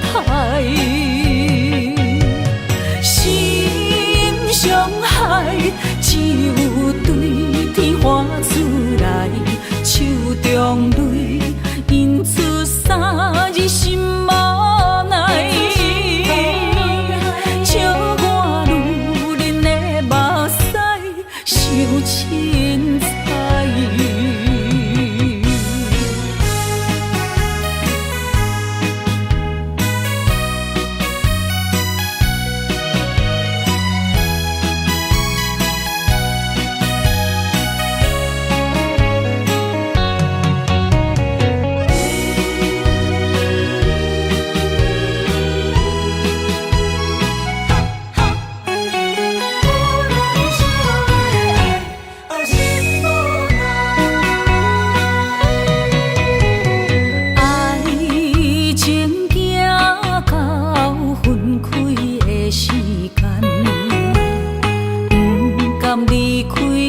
待，心上海只有对天花出来，手中泪因出三字心无奈，笑我女人的目屎伤凊彩。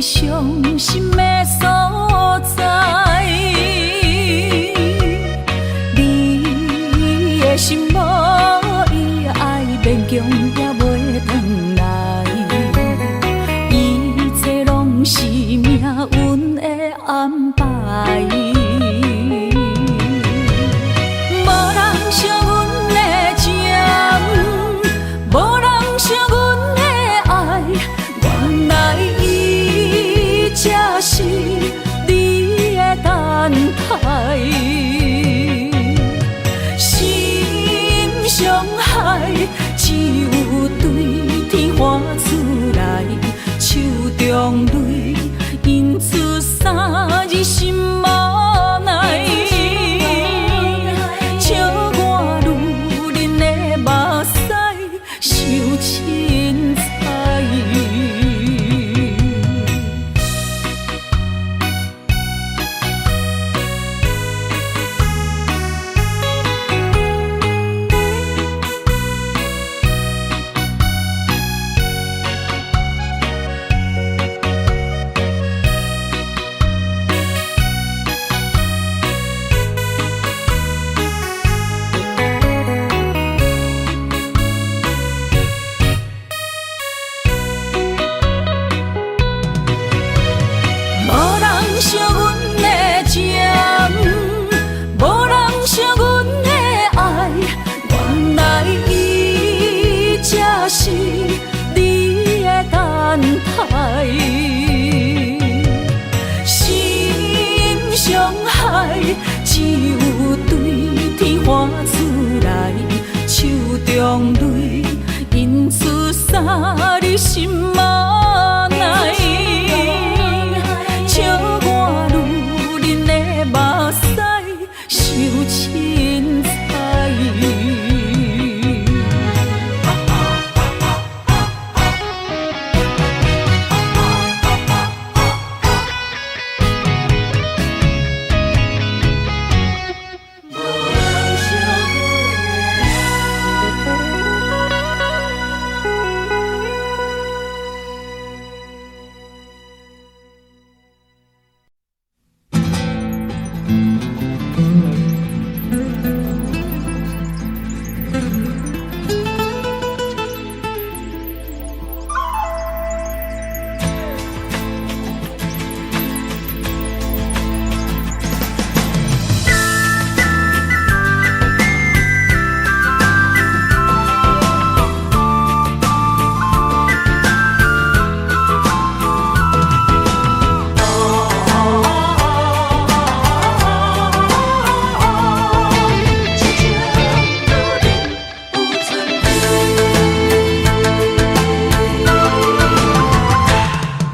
伤心的所在，你的心无伊爱勉强也袂转来，一切拢是命运的安排。无人惜阮的情，无人惜阮的爱，原来才是你的等待，心上海只有对天花出来，手中泪因出三字心无奈，笑我女人的目屎伤凊彩。惜阮的情，无人惜阮的爱，原来伊才是你的等待。心上海只有对天花出来，手中泪因出三字心无奈。笑我女人的目屎伤凊彩。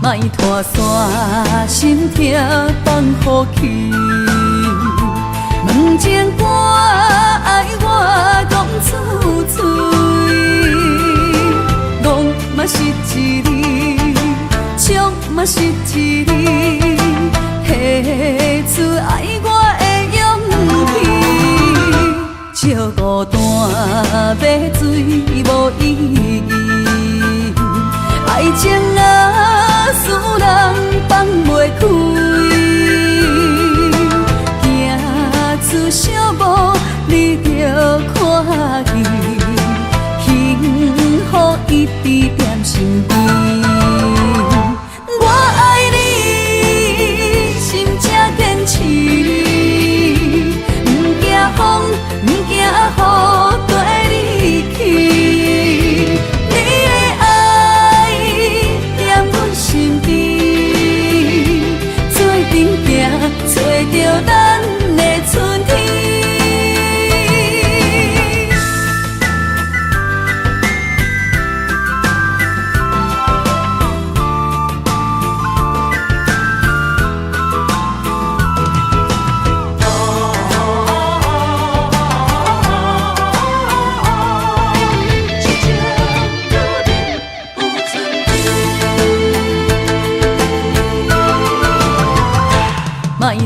莫拖山，心痛放乎去。问情歌爱我讲出嘴，戆嘛是一字，唱嘛是一字，写出爱我的勇气。笑孤单要水无意义，爱情啊，使人放袂开，行出小步，你着看见。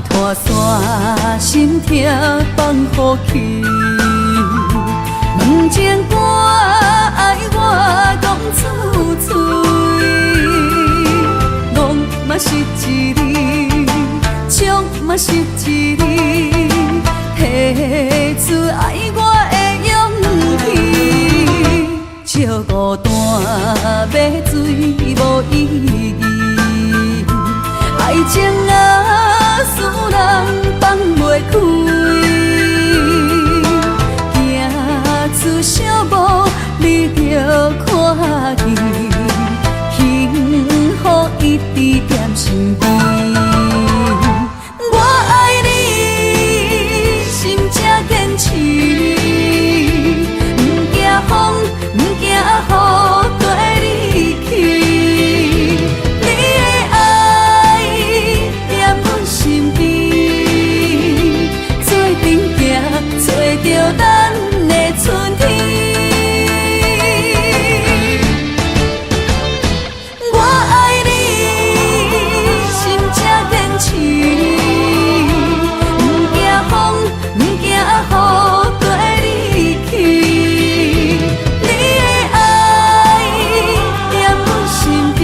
拖山心痛放予去，问情歌爱我讲出嘴，戆嘛是一字，唱嘛是一字，提出爱我的勇气，笑孤单要水无意义，爱情啊使人放袂开，行出小步你着看见，幸福一直踮身边。我爱你，心才坚持，不惊风，不惊雨，跟你去。你的爱踮阮身边，做阵行，找着咱的春天。我爱你，心才坚持，不惊风，不惊雨，跟你去。你的爱踮阮身边，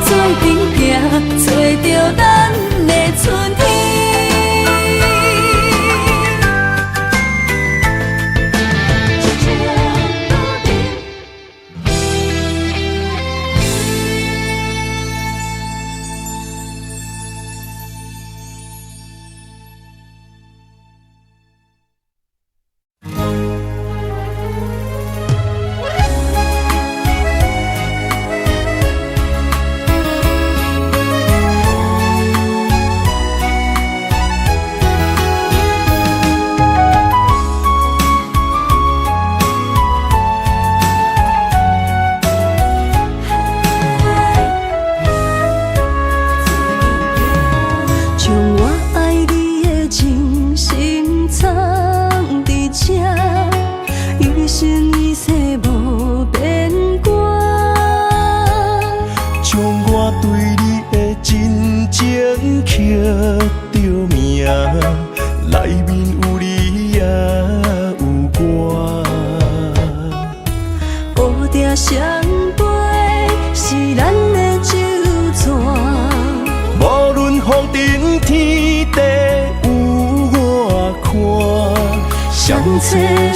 做阵行，找着咱的春天。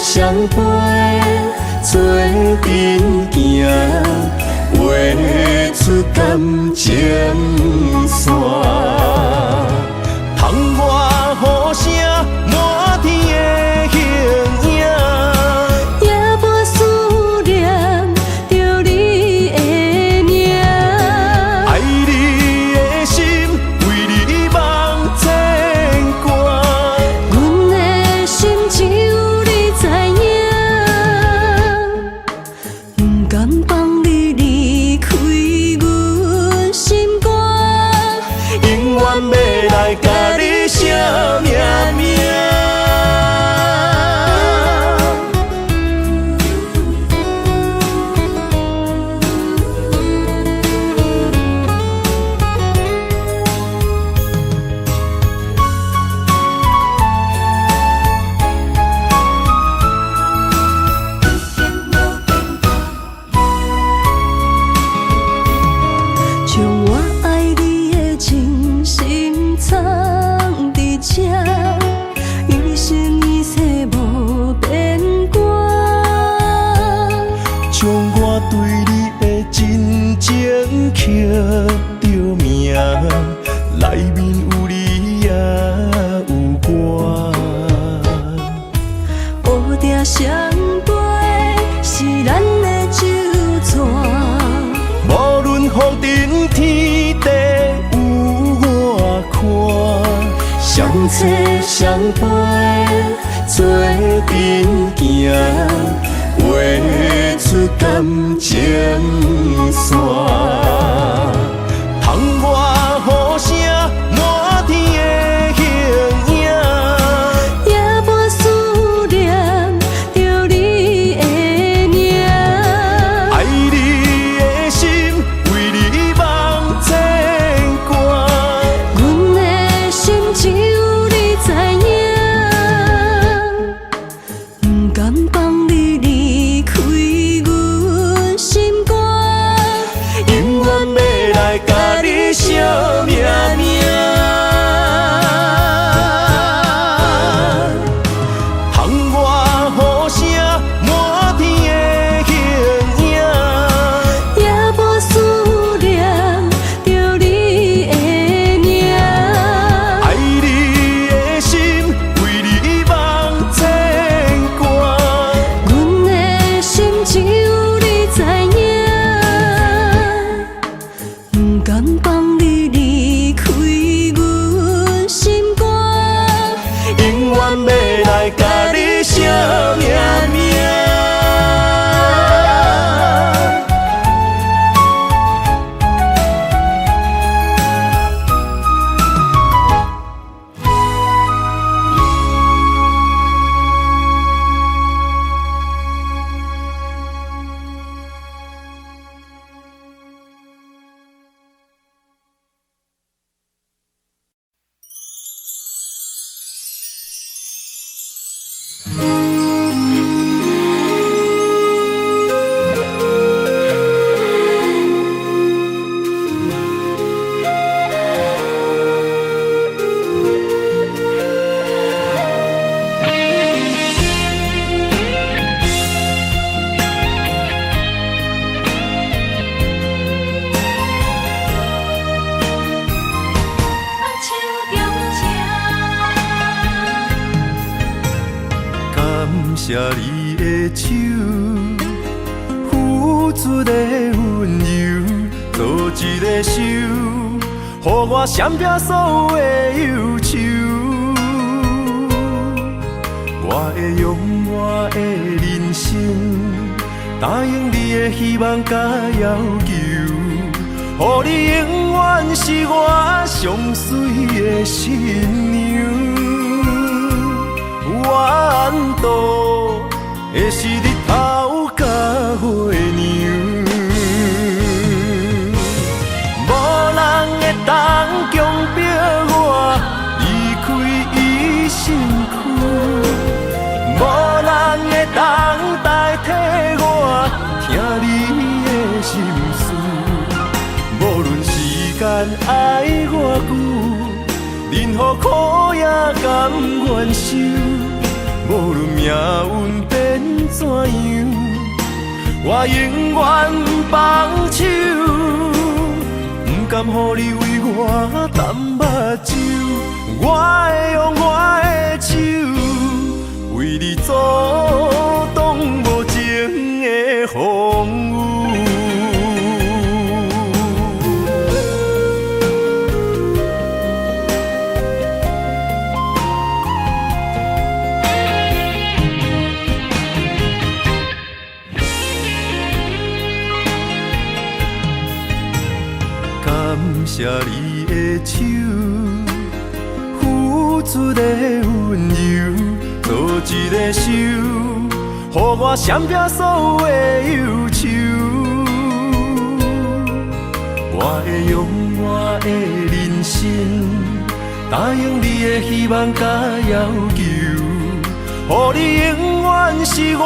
相陪做阵行，画出感情线。窗外雨声满天的形影，夜半思念着你的名。爱你的心为你梦牵挂，阮的心只有你知影，不甘放你离开阮心肝，永远要来甲你写命名。将我爱你的真心藏伫这，一生一世无变卦。将我对你的真情刻着名，内面有你也有我。乌定相陪是咱的酒泉，无论风尘天地有我看，相切相陪做阵行，画出感情线。窗外雨声满天的形影，夜半思念着你的名。爱你的心为你梦牵挂，阮谢你的手，付出的温柔，做一个手，予我闪避所有的忧愁。我会用我的人生，答应你的希望甲要求，予你永远是我上水的新娘。缘途会是日头甲月亮，无人会当强迫我离开伊身躯，无人会当代替我听你的心事。无论时间爱我久，任何苦也甘愿受。无论命运变怎样，我永远放手，不甘予你为我淡目睭。我会用我的手，为你阻挡无情的风雨。感谢你的手，付出的温柔，做一个手，予我闪避所有的忧愁。我会用我的人生，答应你的希望甲要求，予你永远是我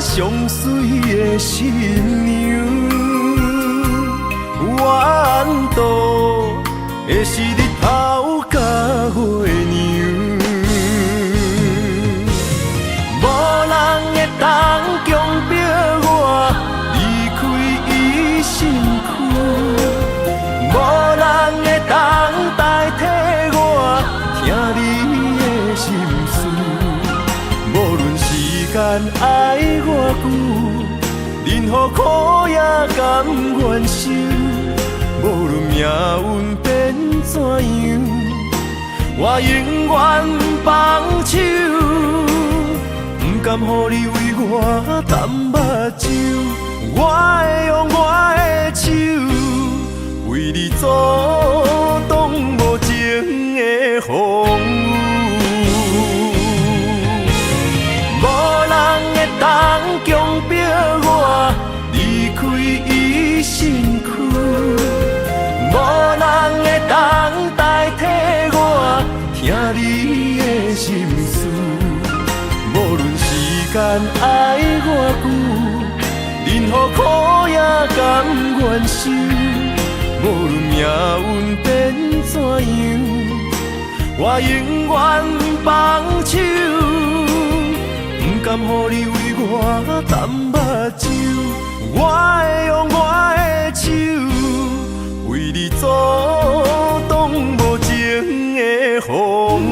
上水的新娘。缘途会是日头甲月亮，无人会当强迫我离开伊身躯，无人会当代替我听你的心事。无论时间爱我久，任何苦也甘愿受。无论命运变怎样，我永远放手，不甘予你为我淡目睭。我会用我的手，为你阻挡无情的风雨。无人会当强迫我离开伊身躯，无人会当代替我听你的心事。无论时间爱我久，任何苦也甘愿受。无论命运变怎样，我永远放手，不甘予你为我淡目睭。我会用我的手，为你阻挡无情的风雨。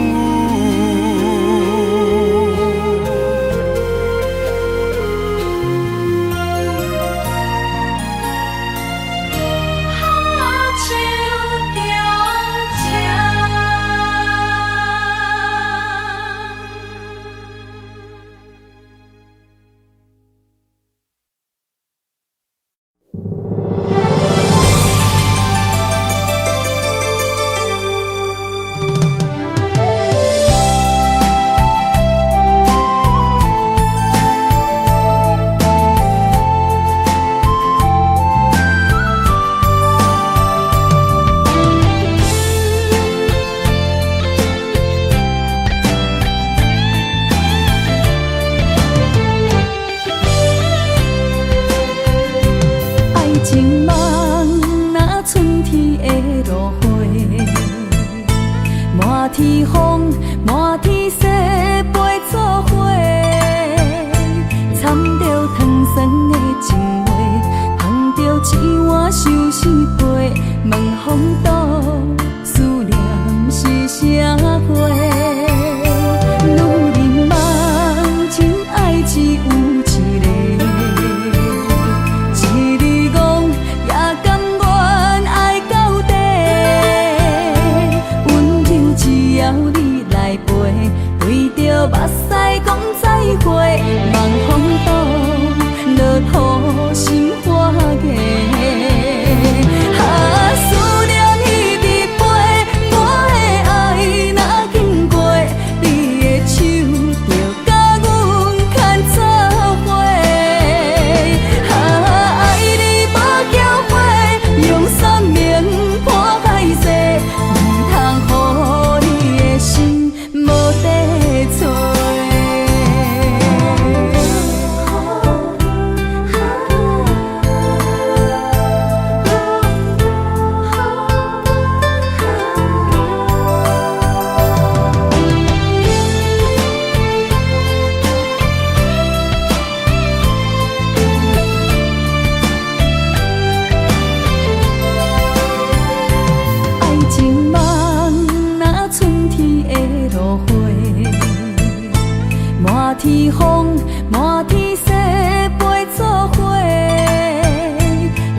天风，满天雪，陪作伙，掺着糖酸的情话，捧着一碗相思杯，问风度，思念是啥货？女人梦情爱会，望风度，落土心花芽。思念一直飞，我的爱若经过，你的手就甲阮牵做伙。爱你无缴费，用生命破海誓，唔通予你的心无地找。满天风，满天雪，陪做伙，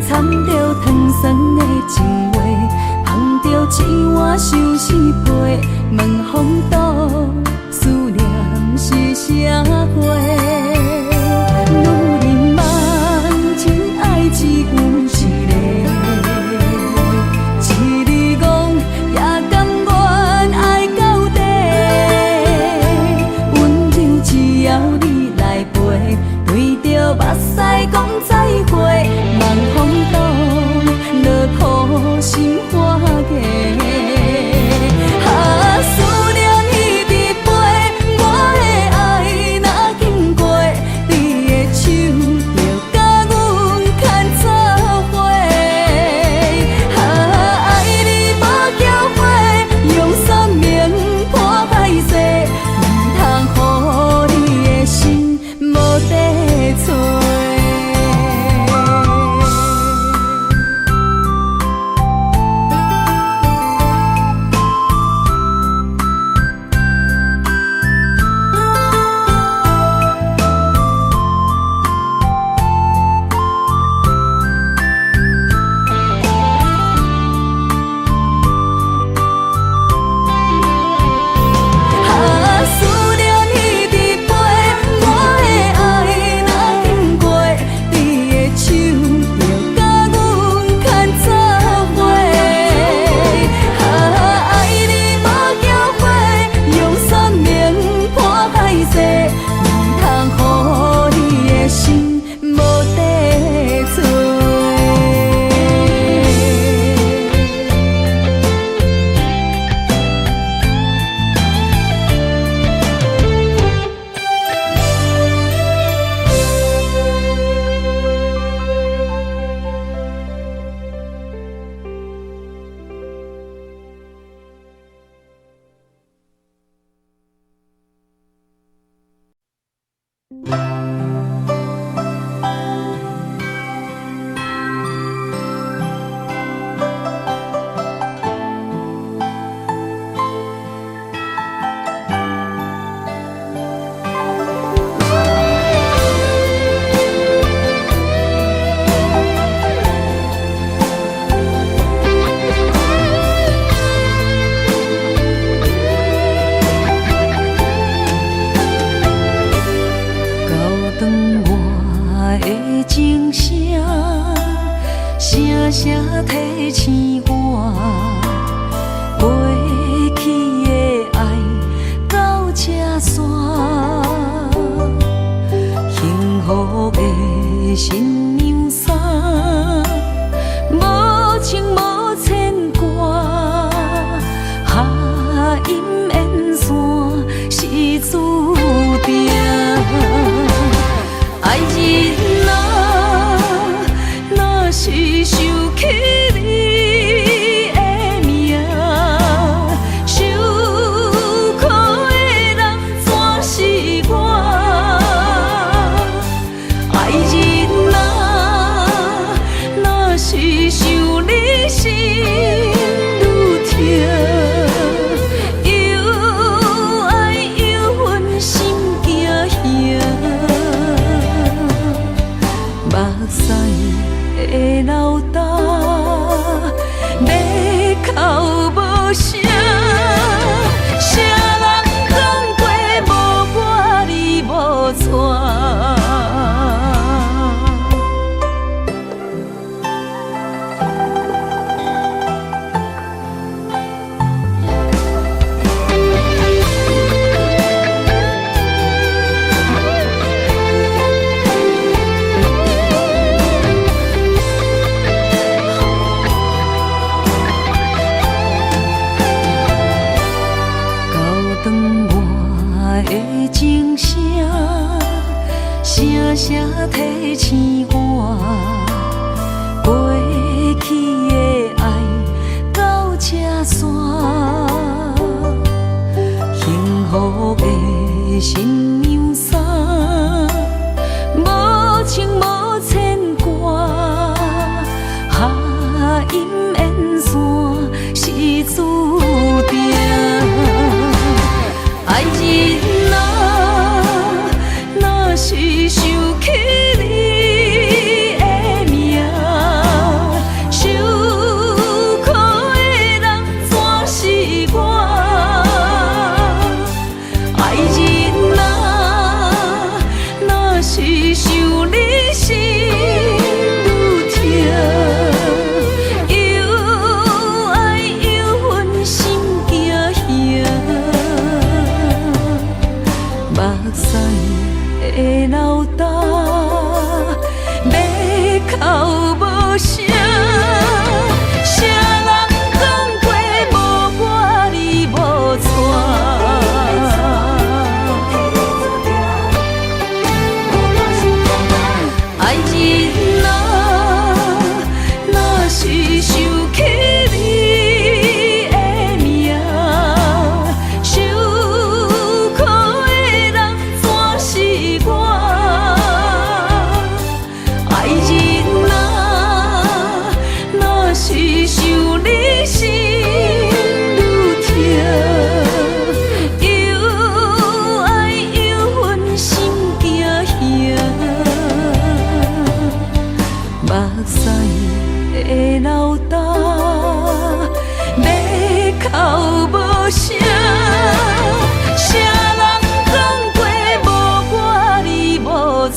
掺着糖酸的情话，捧着一碗相思杯，问风度，思念是啥货？女人梦，真爱只有一个，一字讲也甘愿爱到底。只要你来陪，对着目屎讲再会，望风度，落土心花芽。思念一直飞，我的爱若经过，你的手就甲阮牵做伙。爱你无缴费，用生命破海誓，唔通予你的心无地找。带。声声提醒我，过去的爱到这线，幸福的新娘衫，无情无牵挂，下阴缘线是注定，爱人啊，若是想起你的名，受苦的人全是我。爱人啊，若是想你心愈痛，又爱又恨心惊吓，目屎的流干，要哭无声，谁人讲过无我你无带。爱人啊，若是想起你的名，受苦的人全是我。爱人啊，若是想你心愈痛，又爱又恨心惊吓，目屎的流干，要哭无声，谁人讲过无我你无带。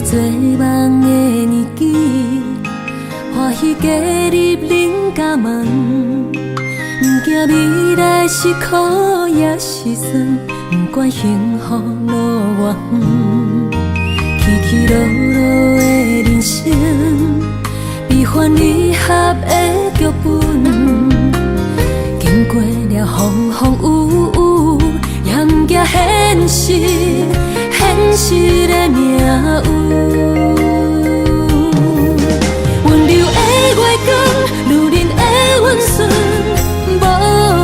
做梦的年纪，欢喜加入恁家门，不惊未来是苦也是酸，不管幸福路偌远，起起落落的人生，悲欢离合的剧本，经过了风风雨雨，也不惊现实。现实的命运，温柔的月光，女人的温顺，无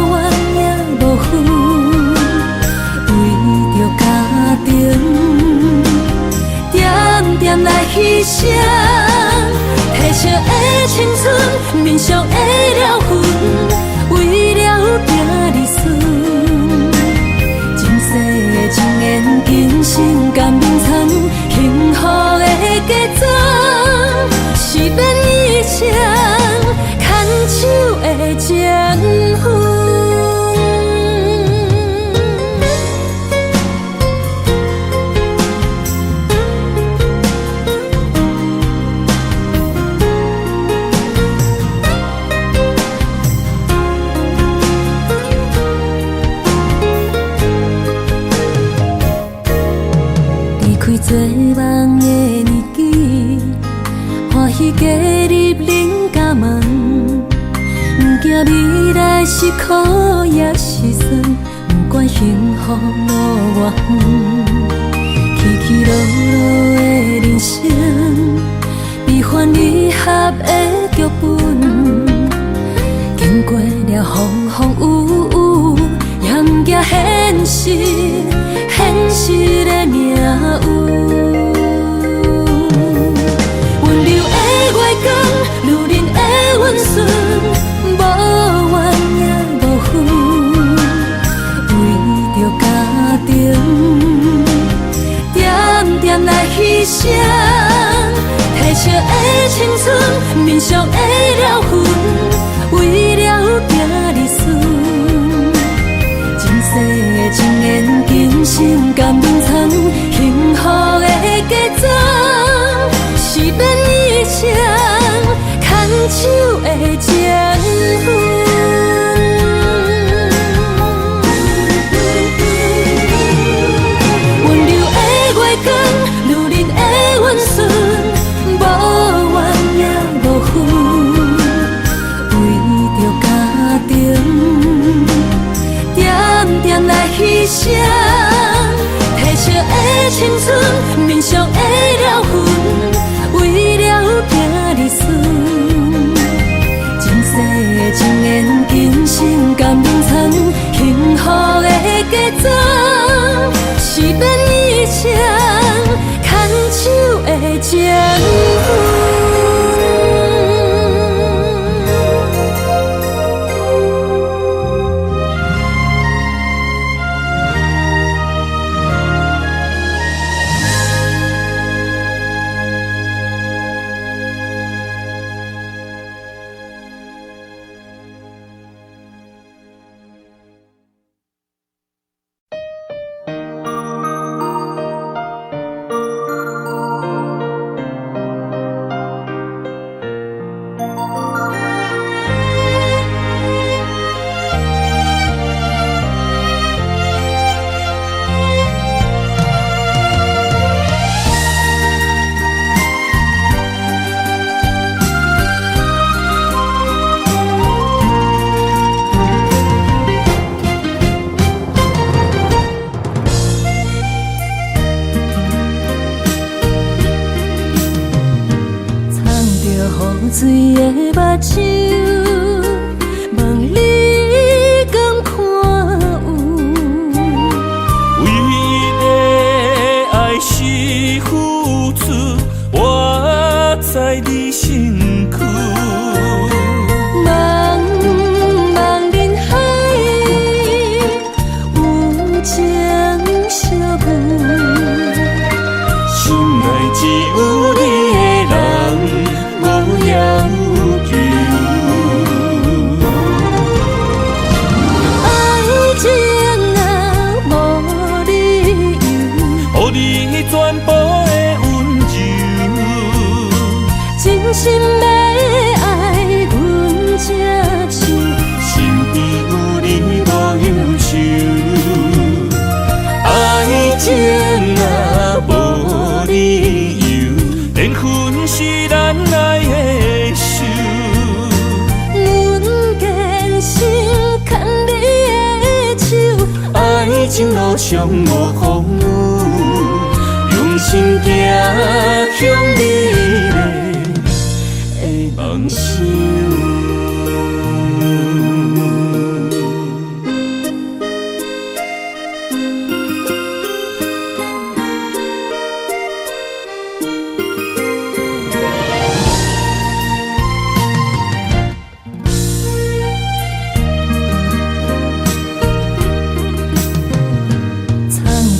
怨也无恨，为着家庭，点点来牺牲，褪色的青春，面上的了痕，为了行日顺。情缘今生甘眠床，幸福的家庄，是免一场牵手的情分。去加入恁家门，不惊未来是苦也是酸，不管幸福路偌远，起起落落的人生，悲欢离合的剧本，经过了风风雨雨，也不惊现实，现实的命运。温柔的月光，如恁的温顺，无怨也无恨，为着家庭，点点来牺牲。褪色的青春，面上的了痕，为了行日顺。前世情缘，今生甘冷藏，幸福的家庄，是免一生牵手的情分。温柔的月光，如恁的温顺，无怨也无恨，为着家庭，点点来牺牲。褪色的青春，面上的了痕，为了行日顺。前世情缘，今生甘冷藏，幸福的家庄，是免一生牵手的情分。雨水的目睭，望你敢看有。为了爱是付出，我在你身躯。茫茫人海，有情相伴，心内只有你的人。无要求，爱情啊无理由，予你全部的温柔，真心要爱阮才像，身边有你无忧愁，爱情啊无理由，缘分是咱爱的手，阮坚信牵你的手，爱情路上无风雨，用心行向美丽的梦想。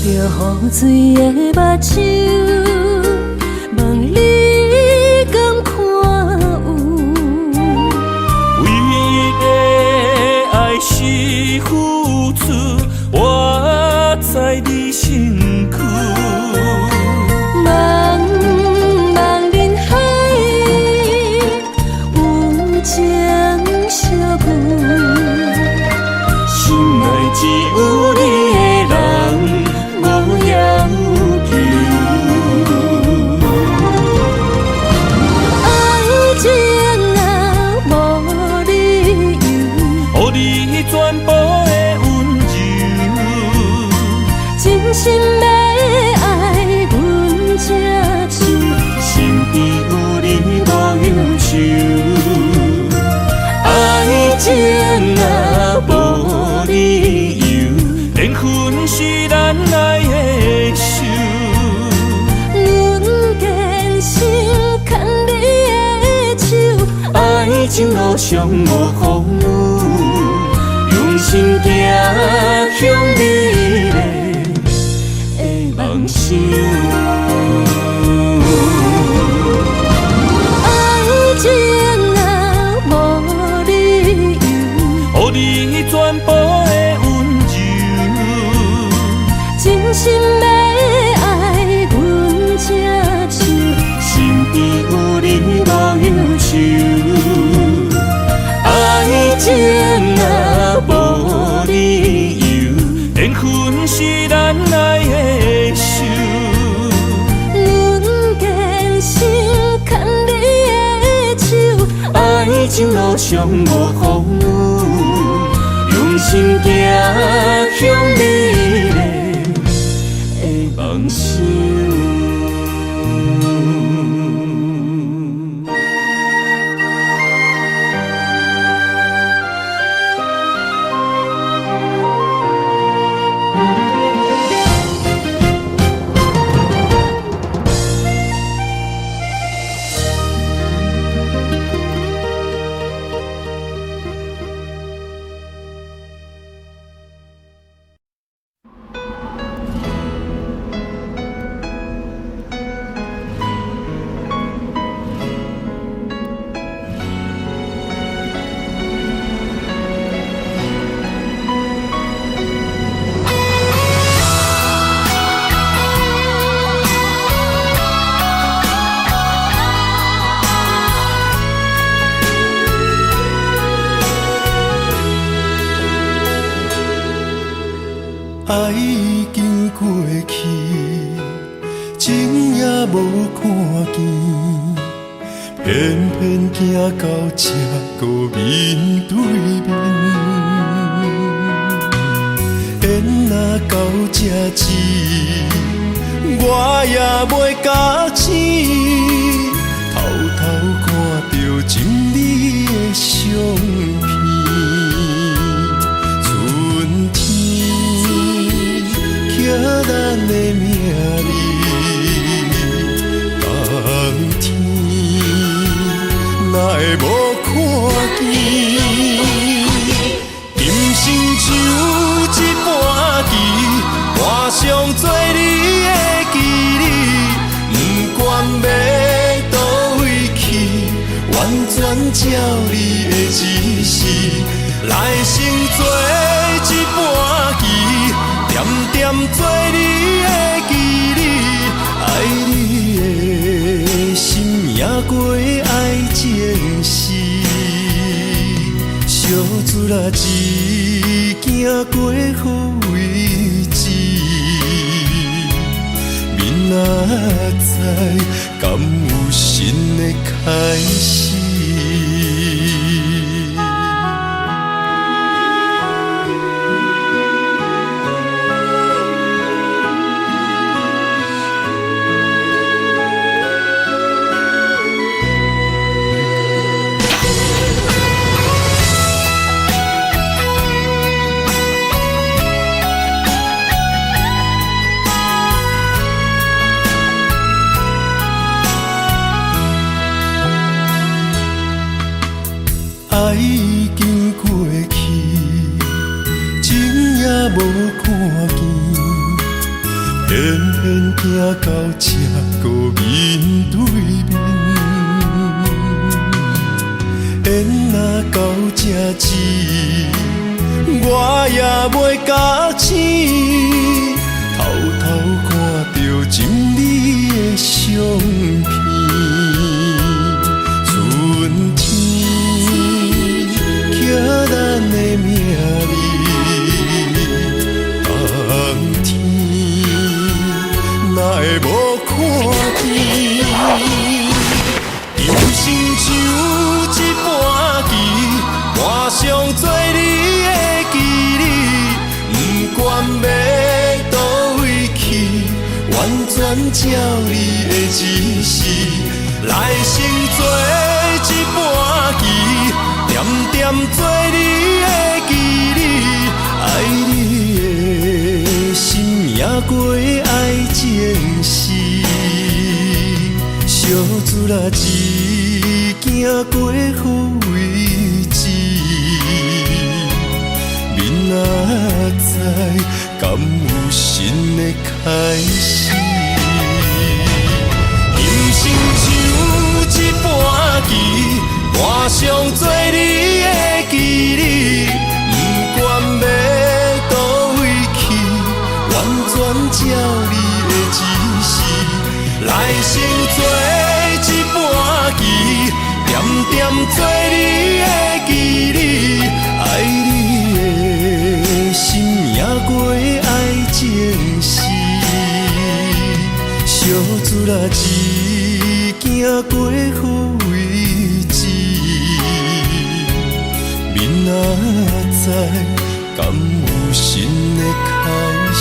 雨水的目睭，望你敢看有。为了爱是付出，我在你身躯。茫茫人海，有情相伴，心内只有你的人。无要求，爱情路上无风雨，用心行向美丽的梦想。爱情啊，无理由，予你全部的温柔，真心要爱阮才想，身边有你无忧愁。爱情啊，无理由，缘分是咱爱的手。阮坚信牵你的手，爱情路上无风雨，用心行向美丽的梦想。爱已经过去，情也无看见，偏偏行到这个面对面。缘若到这时，我也袂假死，偷偷看到情你的相片。寄咱的名字，冬天哪会无看见？今生像一盘棋，换上做你的记忆，不管要倒位去，完全照你的指示，来成做一盘棋。点点做你的记忆，爱你的心也过爱情事，小船啊一行过好位置，明仔载敢有新的开始？爱已经过去，情也无看见，偏偏行到这个面对面。缘若到这时，我也袂假死，偷偷看到情你的相片。春天寄咱的名字，冬天哪会无看见？人生像一盘棋，换上做你的记忆，不管要倒位去，完全照你的指示，来成做一盘棋。点点做你的记忆，爱你的心也过爱情事，小船啊一行过好位有新的开始？人生像一盘棋，换上做你的记忆，不管要倒位去，完全照你的指示，来生做一盘棋，点点做你的记忆，爱你的心也过爱情诗，小子啦一行过好位置，明仔载敢有新的开始？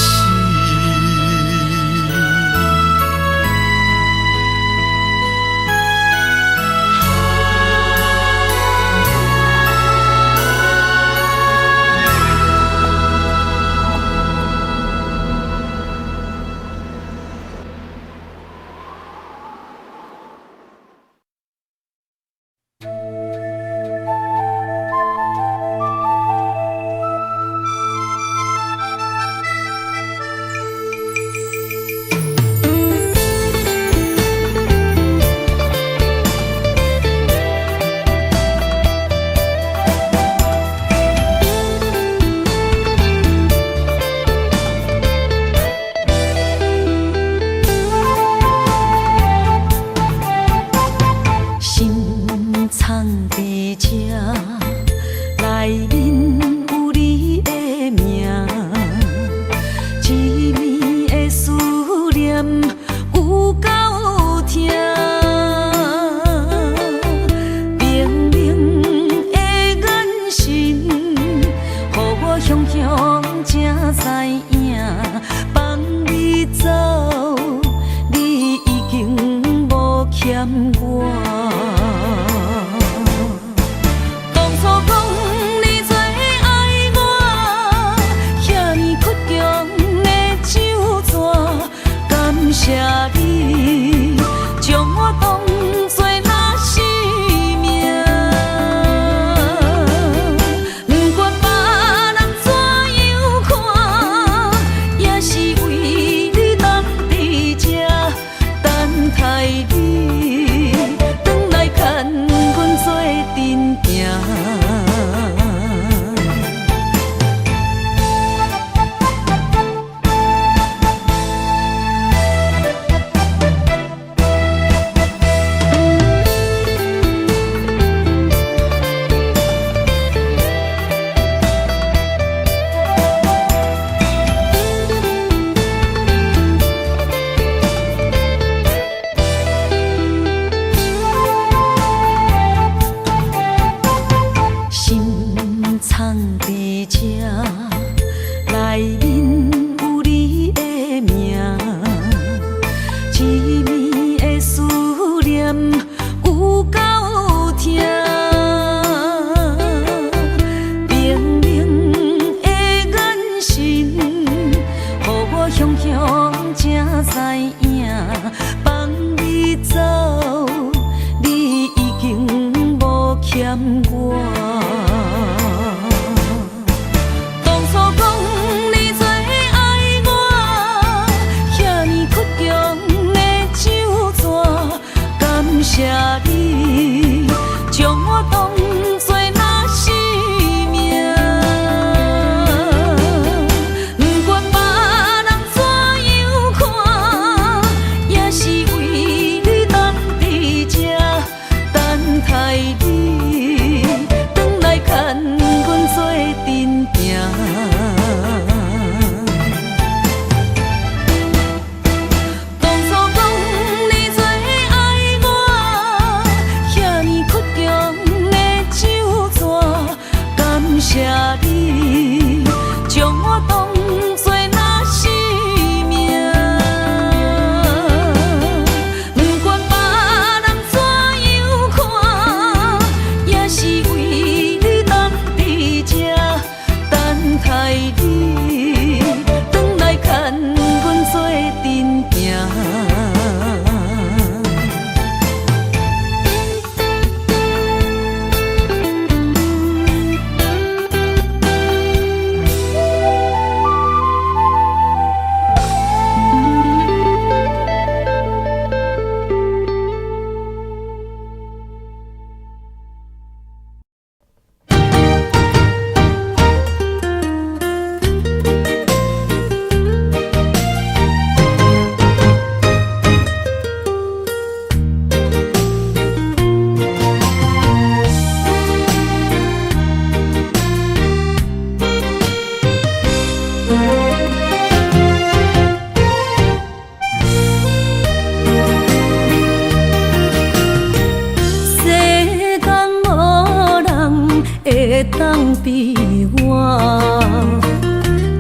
会当比我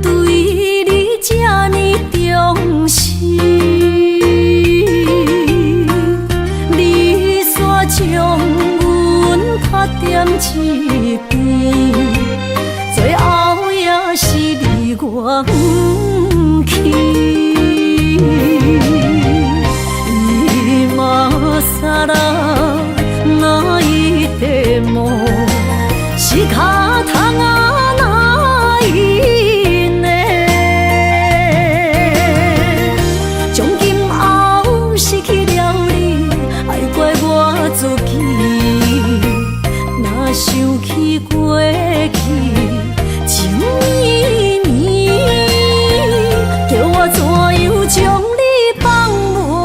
对你这呢重视？你煞将阮拍点一边，最后也是你我不去。今さら泣いても仕方がないね。从今后失去了你，爱怪我自己。若想起过去情绵绵，叫我怎样将你放袂？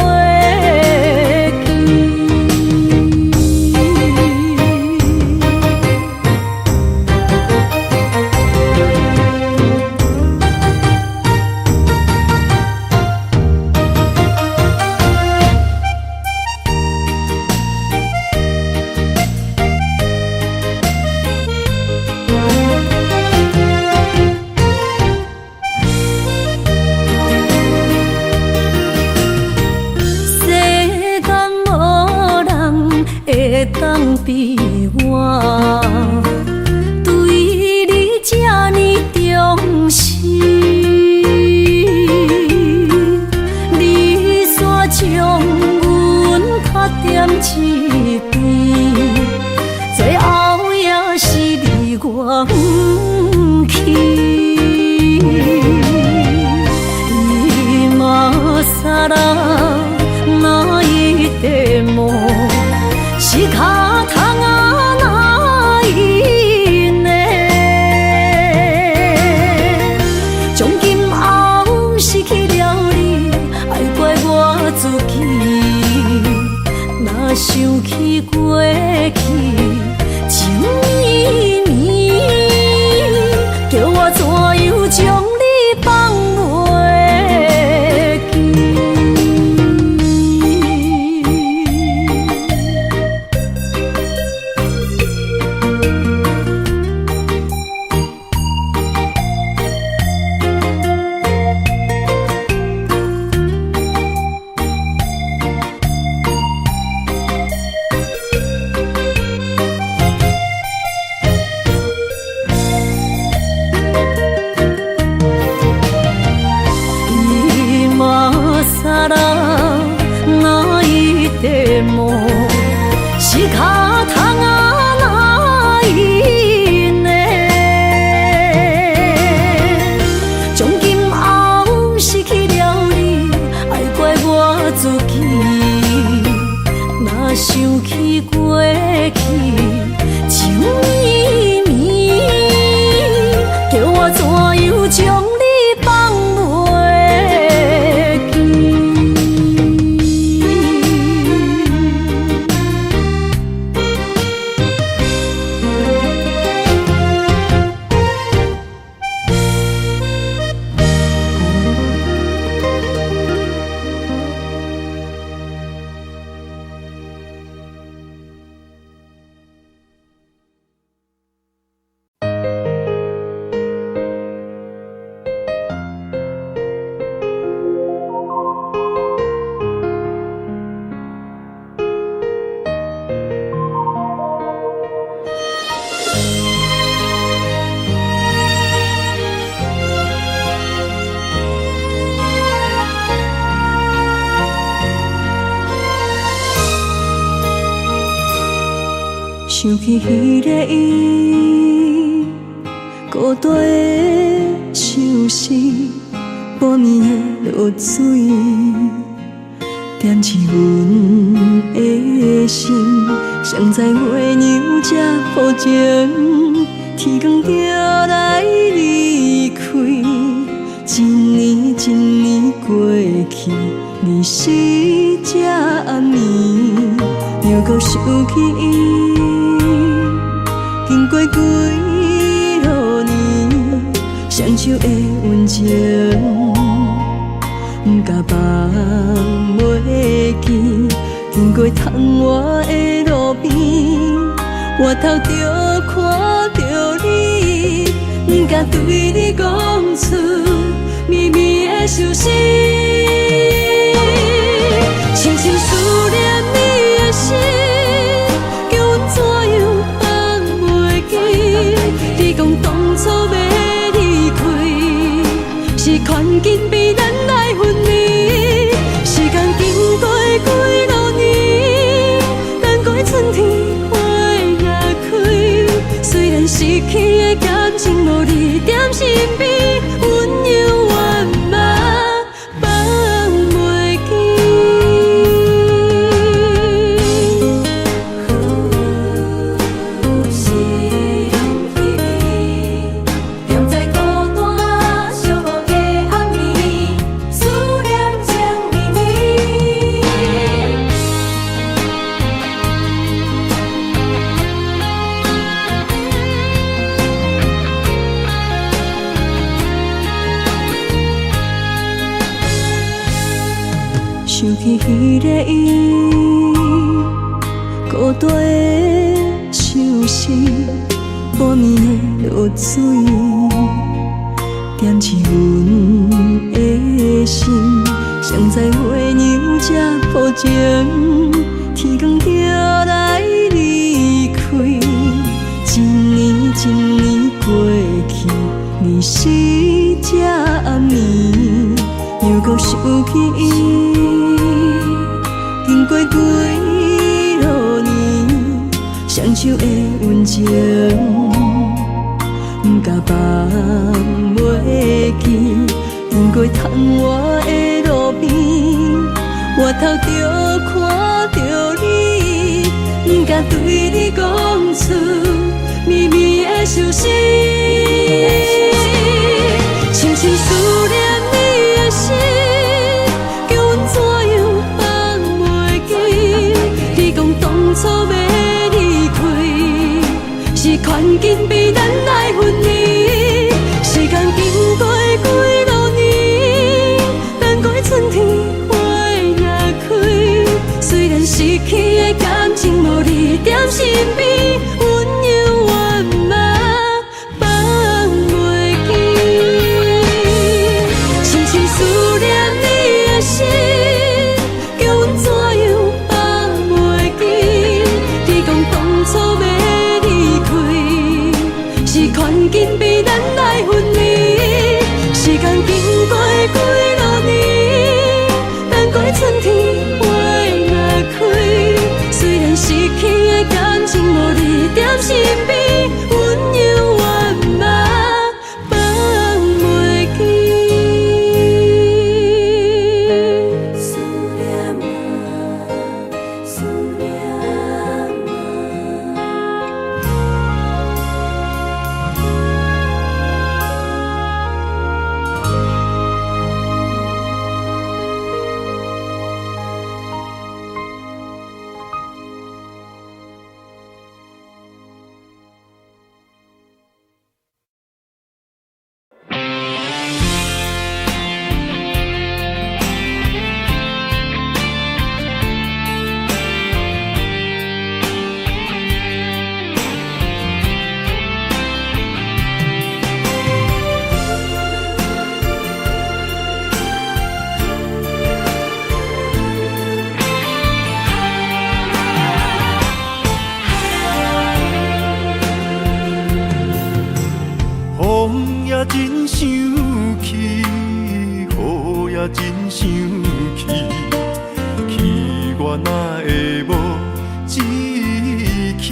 会当比我对你这呢重视，你煞将阮拍点一边，最后也是你我不去。今さら泣いても仕方がないね。从今后失去了你，爱怪我自己。若想起过去情绵绵，叫我怎样将你放袂记？さら泣いても仕方がないね。从今后失去了你，爱怪我自己。若想起过去情绵绵，叫我怎样将你放袂记？想起迄个伊，孤单的相思，半暝的落水，点起阮的心。谁知月娘这薄情，天光就来离开。一年一年过去，日时这暗暝，又搁想起伊。经过几落年，双手的温情，不敢放袂记。经过窗外的路边，我头着看着你，不敢对你讲出秘密的手势，深深思念你的心，叫阮怎样放袂记？你讲当初要离开，是权紧比咱来分离。时间经过几多年，等过春天花也开。虽然失去的感情无你踮身边，温柔圆满放袂记。踮在孤单寂寞的暗暝，思念情绵绵。想起彼个伊，孤单的唱诗，半暝的落水，点起阮的心。谁知月娘这薄情，天光就来离开。一年一年过去，年时这暗暝，又搁想起伊。经过几多年，双手的温情，不敢放袂记。经过窗外的路边，我头着看着你，不敢对你讲出秘密的手势，深深思念你的心，叫阮怎样放袂记？你讲当初要离开，是权紧比咱来分离。时间经过几多年，等过春天花也开。虽然失去的感情无你踮身边，温柔圆满放袂记。深深思念你的心，叫阮怎样放袂记？你讲当初要离开，是权紧比咱来分离。时间经过几多年，等过春天花也开。虽然失去的感情无你踮身边，温柔圆满放袂记。思念啊，思念风也真生气，雨也真生气，气我哪会无志气？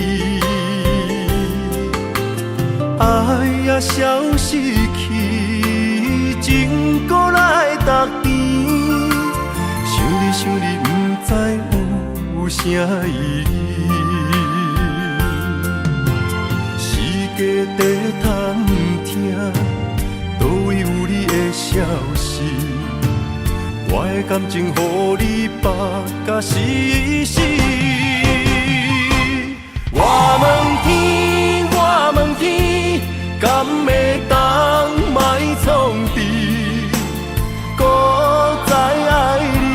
爱也消失去，情搁来逐甜。想你，不知有啥意义。世界在探听，倒位有你的消息？我的感情，予你绑甲死死。我问天，我问天，敢会当莫创治？搁再爱你，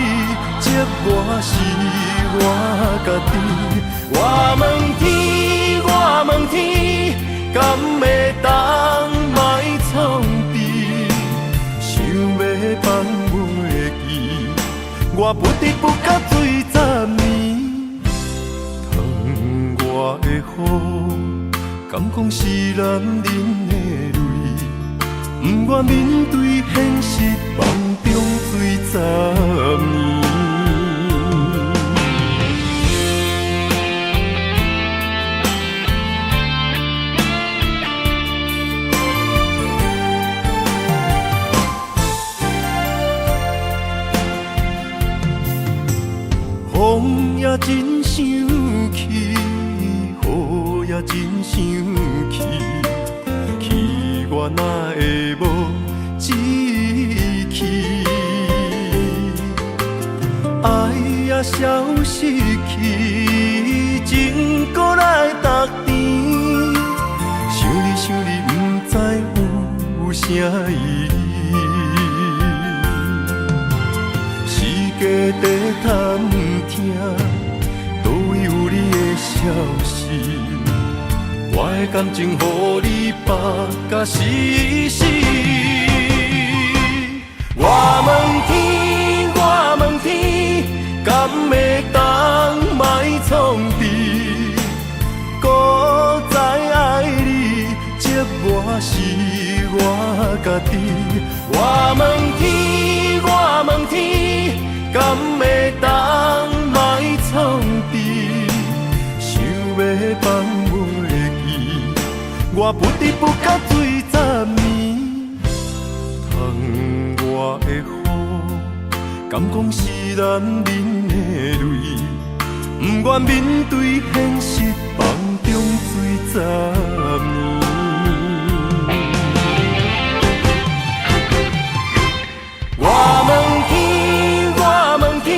这我是我家己。我问天，我雨，敢讲是男人的泪，不愿面对现实，梦中醉10年。风也真生气，雨也真生气，气我哪会无志气？爱也消失去，情搁来逐甜。想你想你，不知有啥意义。家底探听，倒位有你的消息？我的感情，予你绑甲死死。我问天，我问天，敢会当莫创治？搁再爱你，接我是我家己。我问天，我问天。敢会当莫创治？想要放袂记，我不得不甲醉10年。窗外的雨，敢讲是男人的泪，不愿面对现实，梦中醉10年。我问天，我问天，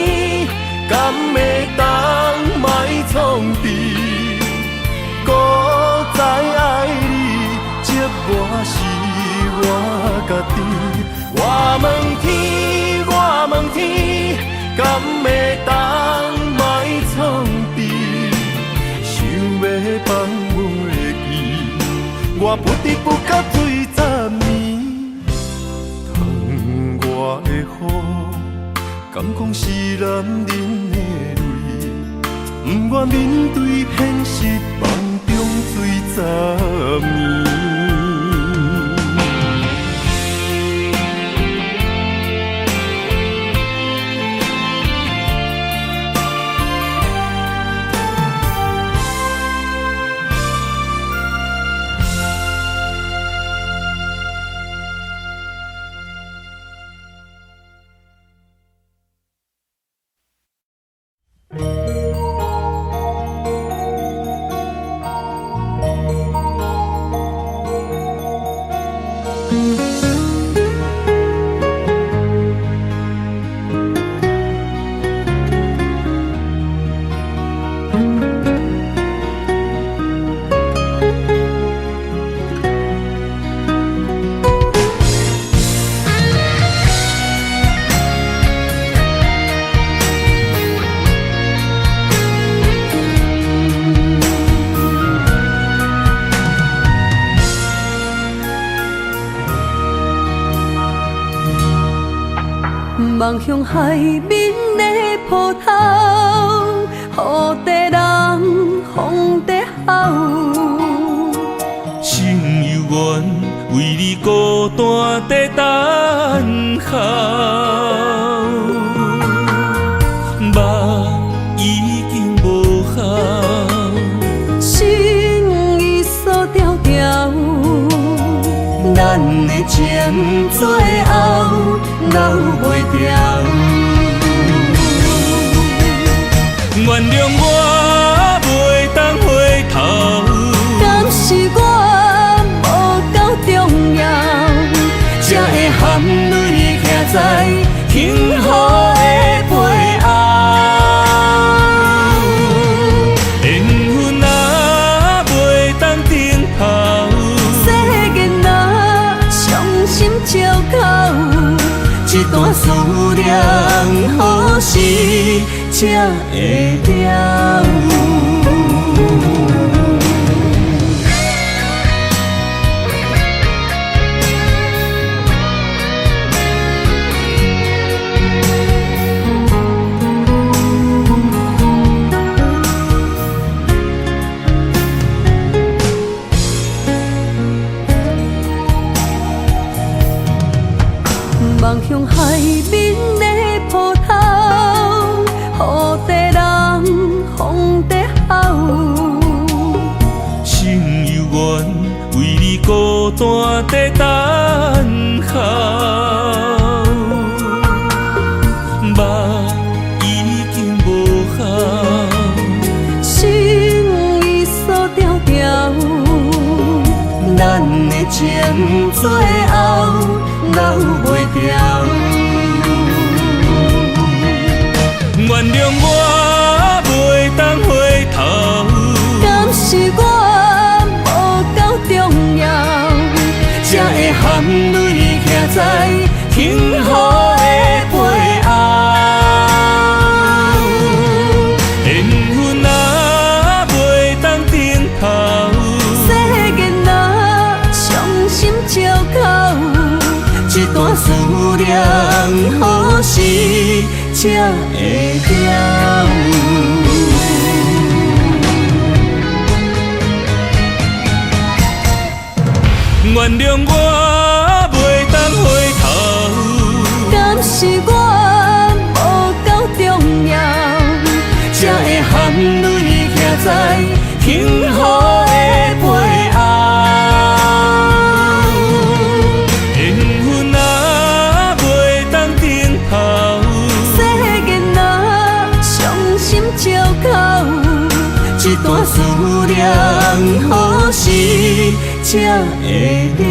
敢会当莫创治？搁再爱你，接我是我家己。我问天，我问天，敢会当莫创治？想要放袂记，我不得不甲醉10年。窗外的雨，敢讲是男人的泪，不愿面对现实，梦中醉10年。望向海面的波涛，雨地人风地吼。心犹原为你孤单在等候，梦已经无效，心已锁条条。咱的情最后留袂掉，原谅我袂当回头。敢是我无够重要，才会含泪徛在幸福的背后。缘分啊，袂当停靠。世间啊，伤心借口。一段思念，何时才会了？向海面的波涛，雨地人风地吼。心犹原为你孤单在等候，目已经无效，心已锁条条，咱的情最后留袂掉。原谅我袂当回头，敢是我无够重要，才会含泪徛在幸福的背后。缘分啊袂当等候，世间若伤心借口，一段思念何时才会了？原谅我袂当回头，敢是我无够重要，才会含泪徛在幸福的背后。缘分啊袂当等候，世间若伤心借口，一段思念何时才会了？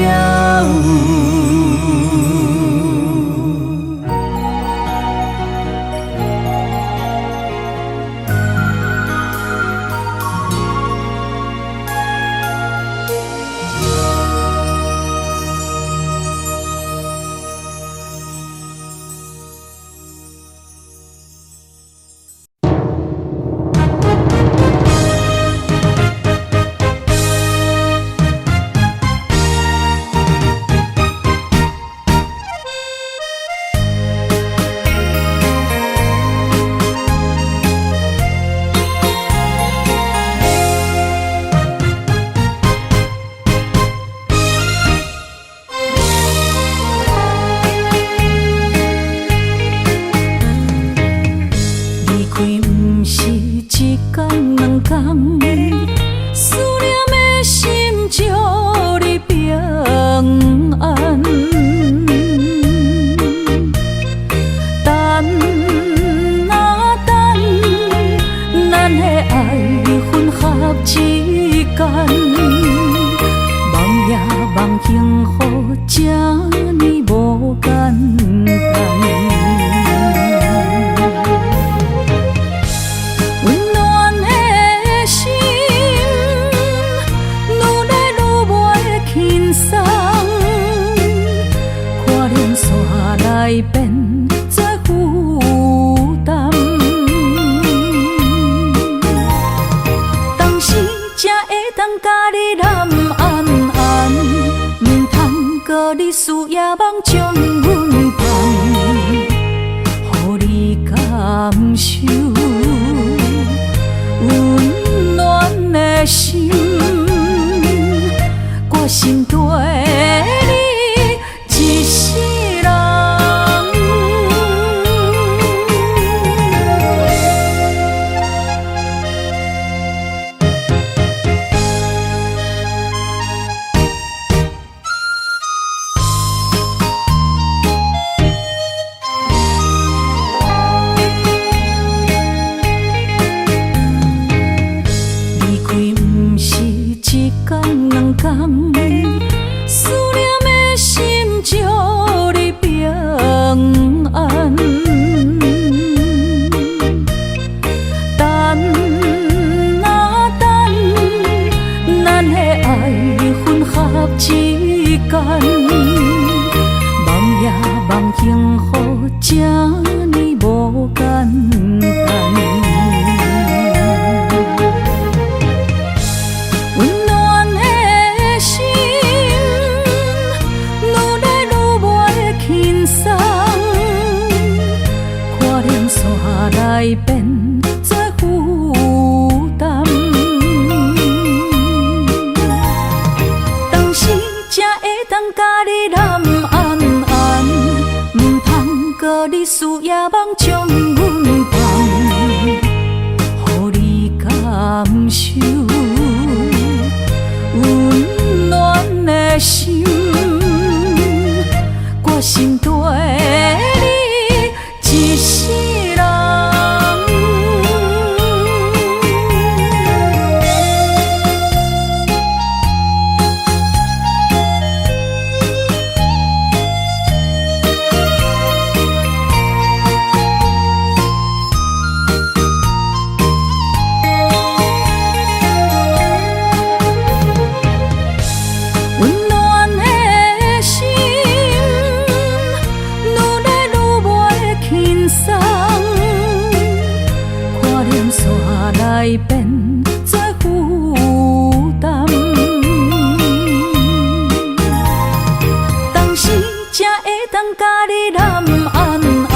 思念的心祝你平安。等啊等，咱的爱混合之间，梦也梦幸福，这呢无简单。来变作负担，当时才会当甲你揽安安，唔通搁你输夜梦将阮放，予你感受温暖的心，决心对你一世人。思念的心祝你平安。等啊等，咱的爱混合之间，梦也梦幸福，这呢无简单。来变作负担，当时才会当甲你揽安安，唔通你事业梦将阮放，予你感受温暖的心，决心跟你一世人。来变做负担，当时才会当甲你揽安安，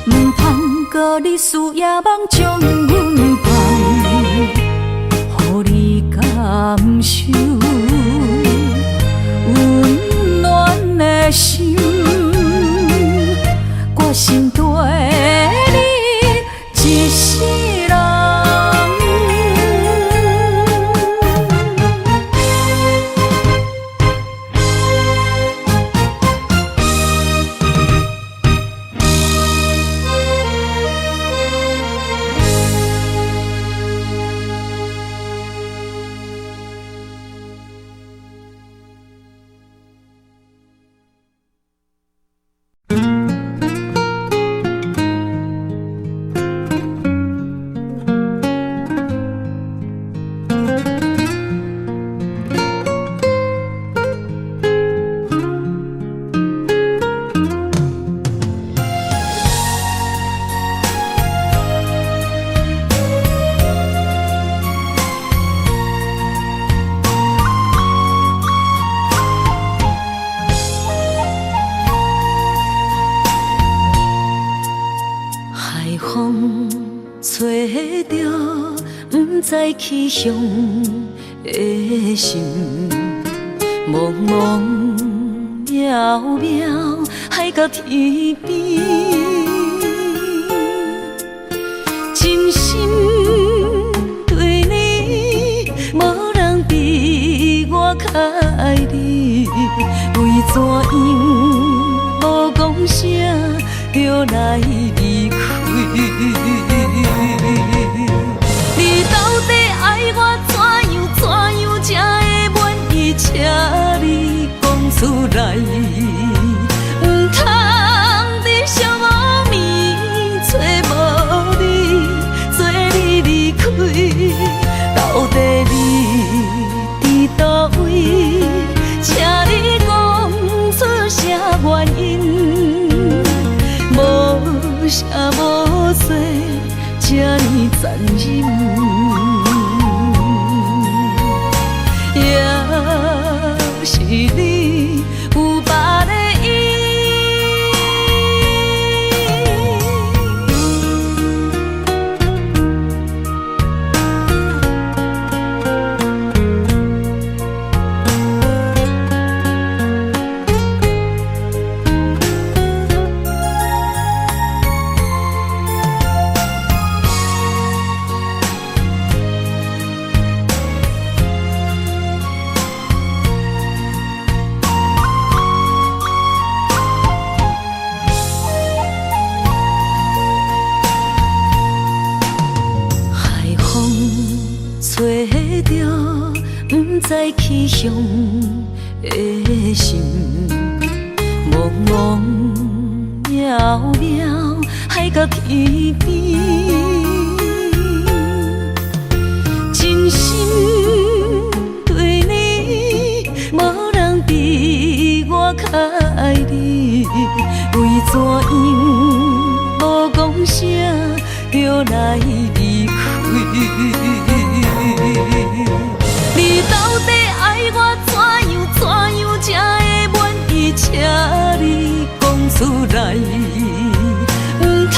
唔通搁你事业梦将阮放，予你感受温暖的心，决心跟你一世人。找着不知去向的心，茫茫渺渺海到天边，真心对你，无人比我较爱你，为怎样无讲声就来离开？你到底爱我怎样才会满意？请你讲出来，唔通伫寂寞暝找无你，做你离开。到底你伫倒位？请你讲出啥原因？无啥无做，这呢残忍。也是你有别的意。找着不知去向的心，茫茫渺渺海到天边，真心对你，无人比我较爱你，为怎样无讲声就来离开？你到底爱我怎样才会满意？请你讲出来，唔通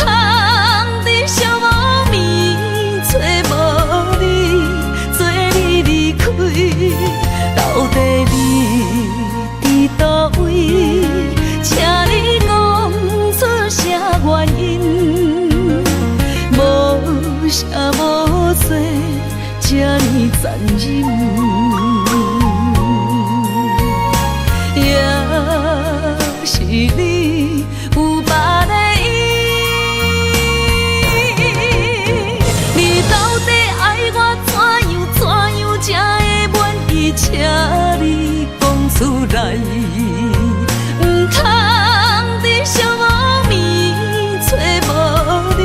伫寂寞暝找无你，做你离开。到底你伫倒位？请你讲出啥忍，也是你有别个意。你到底爱我怎样才会满意？请你讲出来，唔通伫寂寞暝找无你，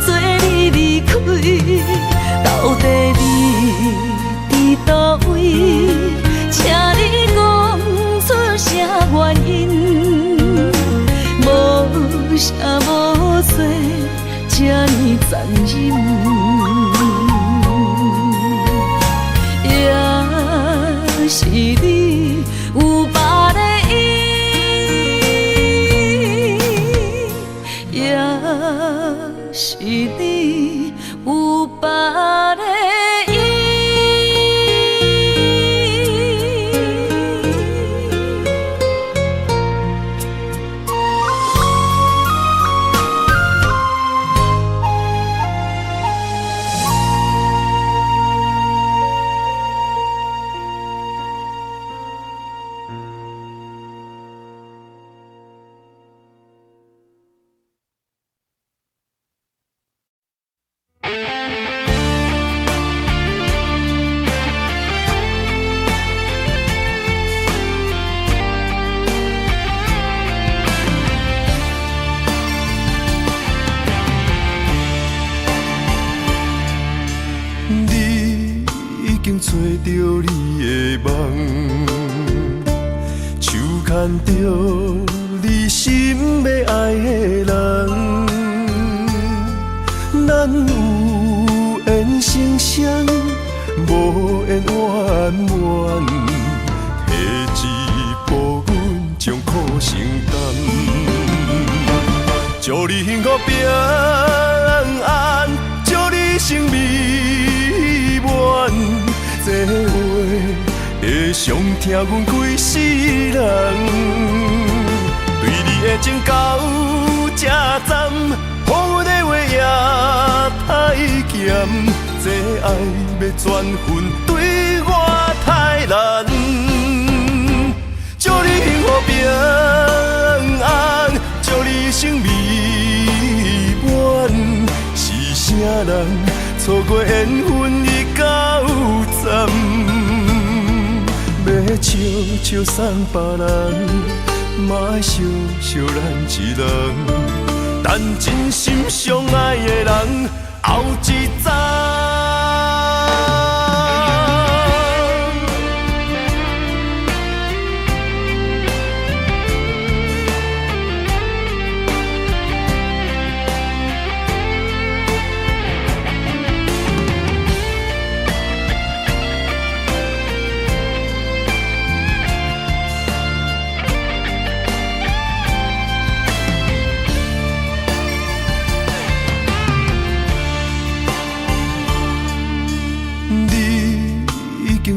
做你离开。到底你伫倒位？请你讲出啥原因？无啥无做，这呢残忍。也是你有别个意，也是你有别个意。找着你的梦，手牵着你心要爱的人，咱有缘成双，无缘圆满，提一步阮将苦承担，祝你幸福平安，祝你生美满。这话会伤疼阮规世人，对你的情到这站，好阮的话也太咸，这爱要转分对我太难。祝你幸福平安，祝你生美满，是啥人错过缘分已到站，要笑笑送别人，嘛爱惜惜咱一人，等真心相爱的人后一站。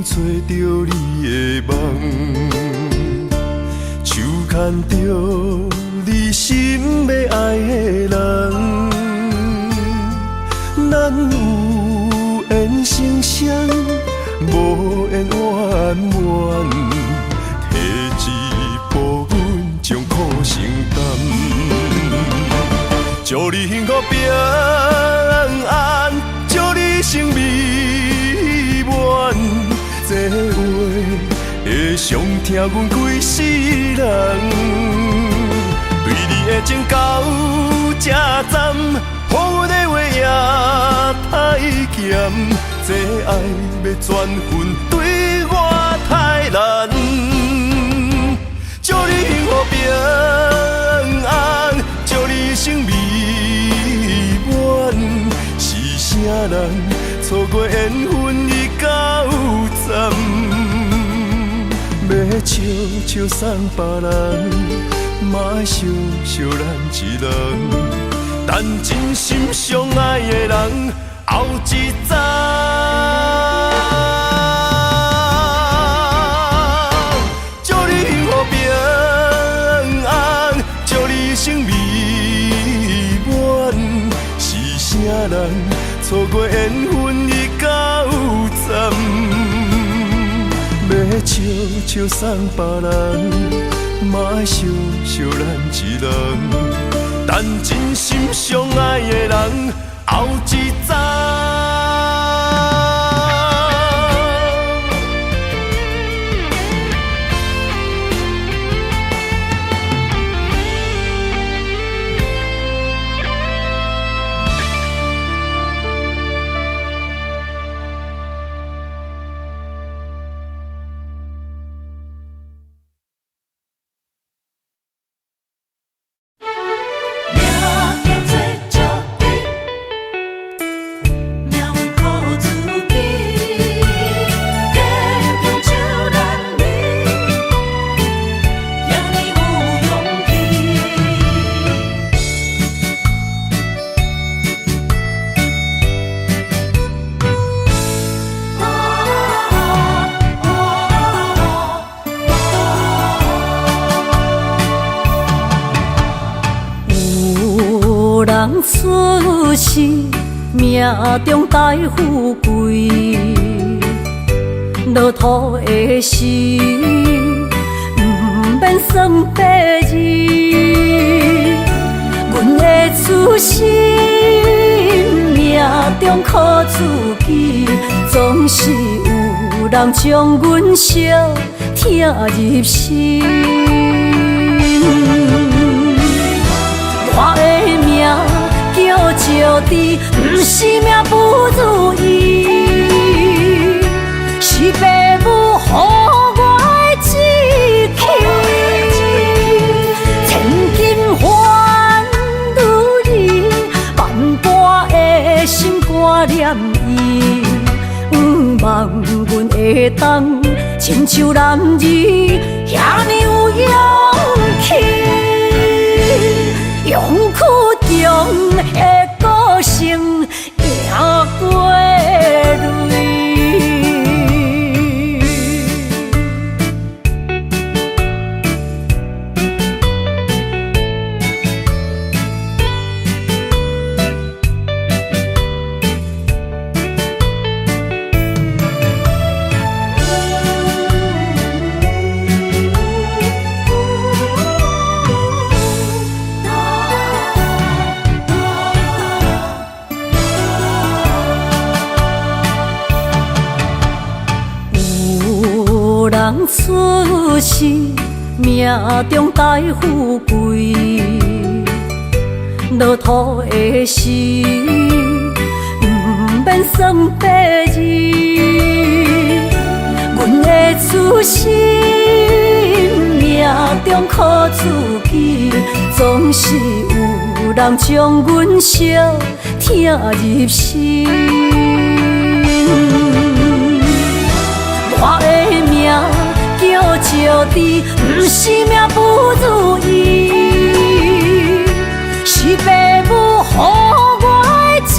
找着你的梦，手牵着你心要爱的人，咱有缘成双，无缘圆满，提一步阮将苦承担，祝你幸福平安，祝你生美满。这话会伤疼阮规世人，对你的情到这站，好阮的话也太咸，这爱要转分对我太难。祝你幸福平安，祝你生美满，是啥人错过缘分已到站，要笑笑送别人，嘛爱惜惜咱一人，等真心相爱的人后一站。祝你幸福平安，祝你生美满，是啥人错过缘分已到站？笑笑送别人，嘛爱惜惜咱一人。等真心相爱的人后一站。出世命中带富贵，落土的时，不免算白字。阮的出身命中靠自己，总是有人将阮惜听入心。我的命叫石地，不是命不如意，是父母予我的志气。千金换如意，万般的心挂念伊，望阮会当亲像男儿遐尼有勇气。勇屈中的个性，赢过泪。出世命中带富贵，落土的时，不免算白字。阮的出身命中靠自己，总是有人将阮惜听入心。我的命叫石地，不是命不如意，是父母予我的志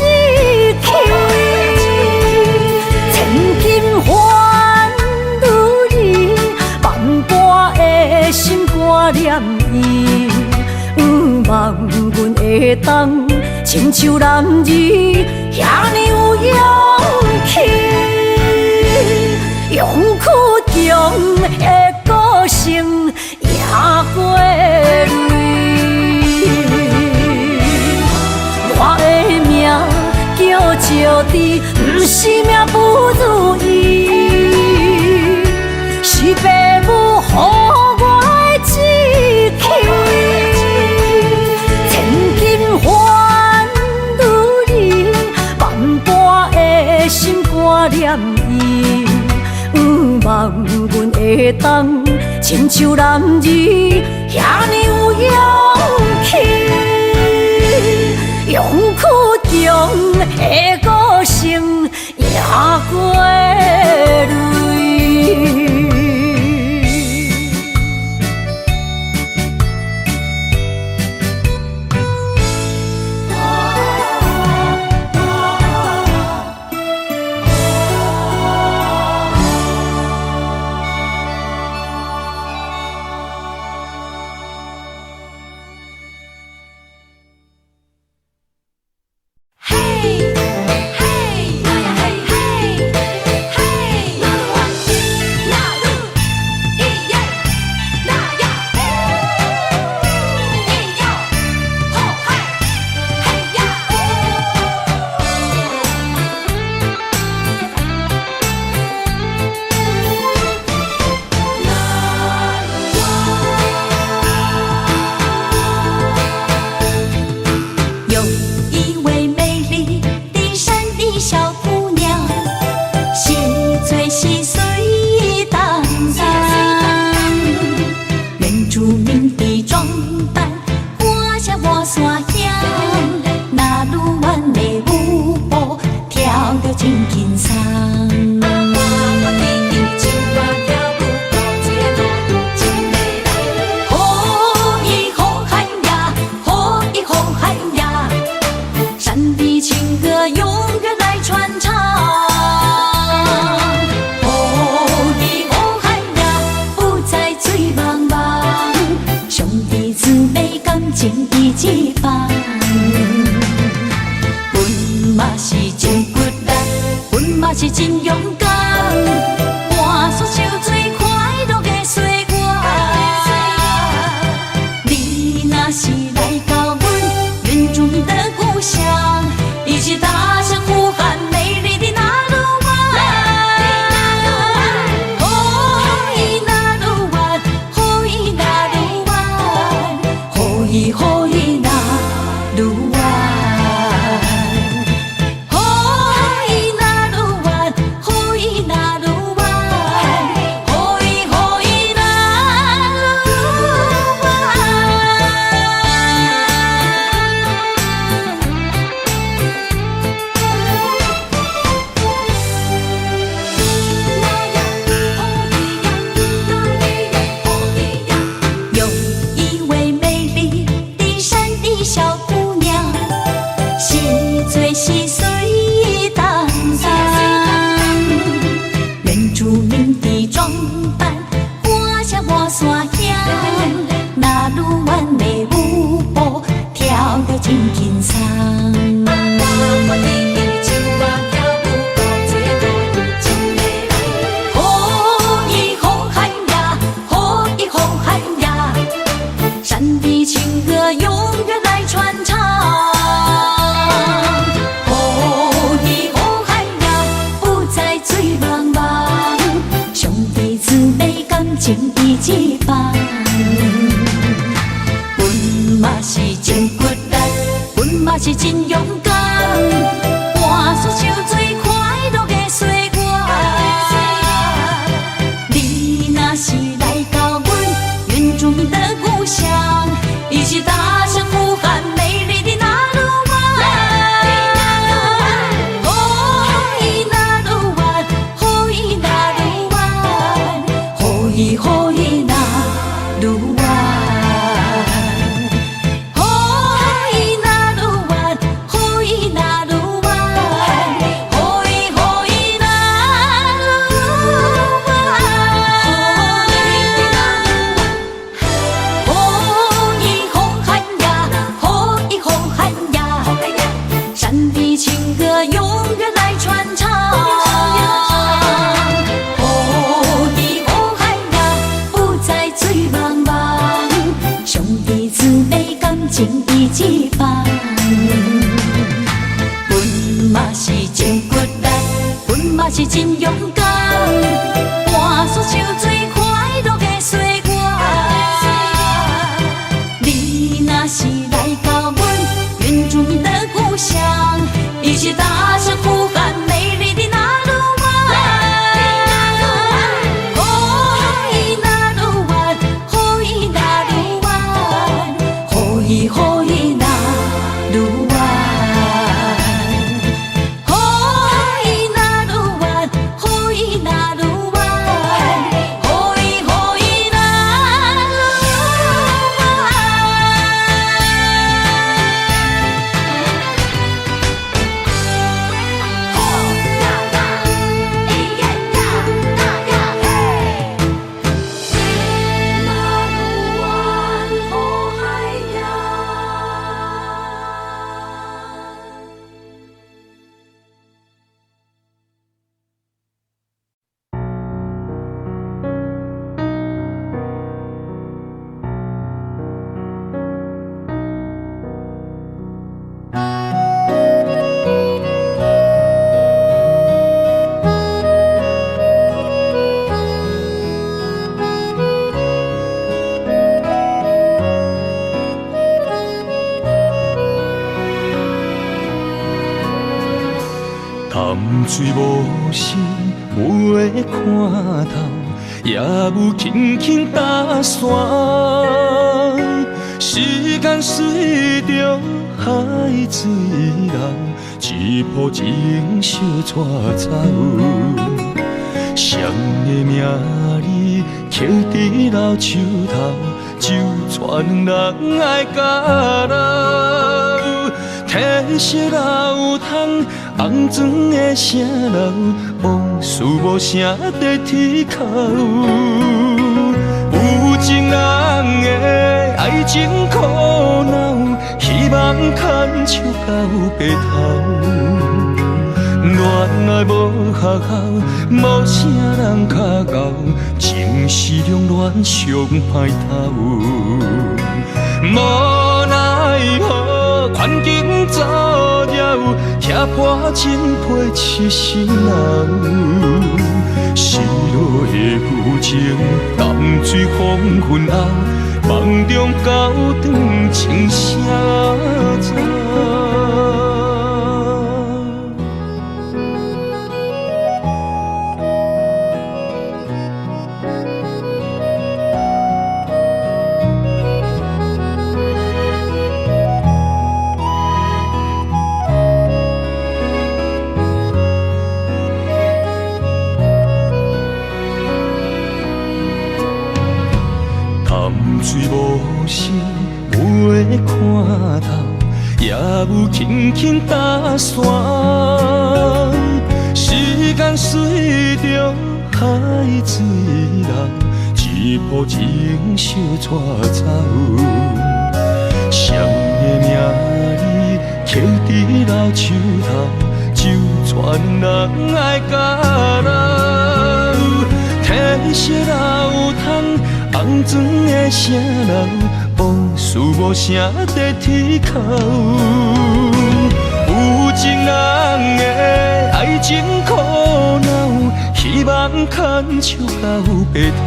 气。千金换如意，万般的心挂念伊，望阮会当亲像男儿遐尼有勇气。勇屈中的个性，赢过泪。我的命叫石地，不是命不如意，是父母予我的志气。千金换如意，万般的心挂念伊。望阮会当亲像男儿遐尼有勇气，勇屈中的个性，赢过泪。民的装扮，画下我山乡，那鲁湾的舞步跳得真轻松。我的手啊跳舞到这都有真美丽，好伊好汉呀，好伊好汉呀，山的情歌永远来传唱。情义一帮，阮嘛是真骨力，阮嘛是真勇敢，换出手最快乐的岁月。你若是来到阮原住民的故乡，一起踏上呼喊美丽的那鲁湾。哦，伊那鲁湾，哦，伊那鲁湾，哦，伊哦伊那鲁湾，哦伊那鲁湾，哦伊那鲁湾，哦伊哦伊那鲁湾，哦伊好汉呀，哦伊好汉呀，山的情歌永远来传唱。情义一帮，阮嘛是真骨力，阮嘛是真勇敢，换出手最快乐的岁月。你若是来到阮原住民的故乡，一起踏上呼喊美丽的那鲁湾。哦，伊那鲁湾，哦伊那鲁湾，哦伊哦伊那鲁湾，哦伊那鲁湾，哦伊那鲁湾，哦伊哦伊那潭水无声，袂看透，也有轻轻打散。时间随着海水流，一步情相带走。谁的名字刻伫老树头，就全人爱甲老。褪色老窗，红砖的城楼，往事无声在天口。有情人的爱情苦恼，希望牵手到白头。恋爱无学校，无啥人较贤，情是两恋上歹头。无奈何，环境造谣，踢破真配痴心人。失落的旧情，淡水黄昏后，梦中高长情声走。水无声，袂看透，也有轻轻打散。时间随着海水流，一步情小带走。谁的名字刻伫老树头，就全人爱甲留。褪色老窗，红砖的城楼，无事无声在天口。有情人的爱情苦恼，希望牵手到白头。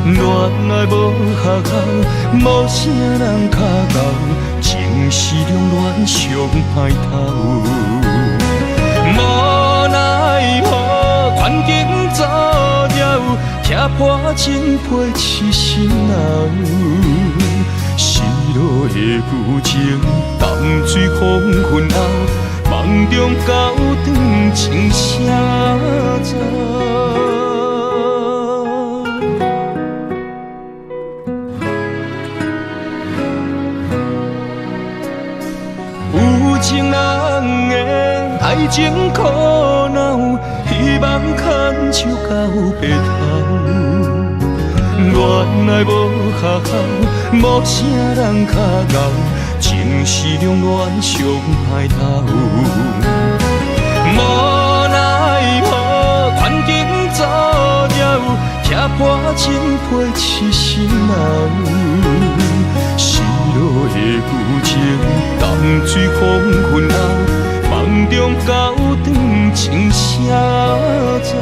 恋爱无学校，无啥人脚咬，情是两恋上歹头。无奈何环境造谣，踢破真配痴心脑。失落的旧情，淡水风云后，梦中高长情谁走？有情人的爱情苦恼，希望牵手到白头。恋爱无学校，无啥人脚咬，情是两恋上歹头。无奈何环境造谣，踢破真配痴心脑。失落的旧情，淡水风云后，梦中高长情谁走？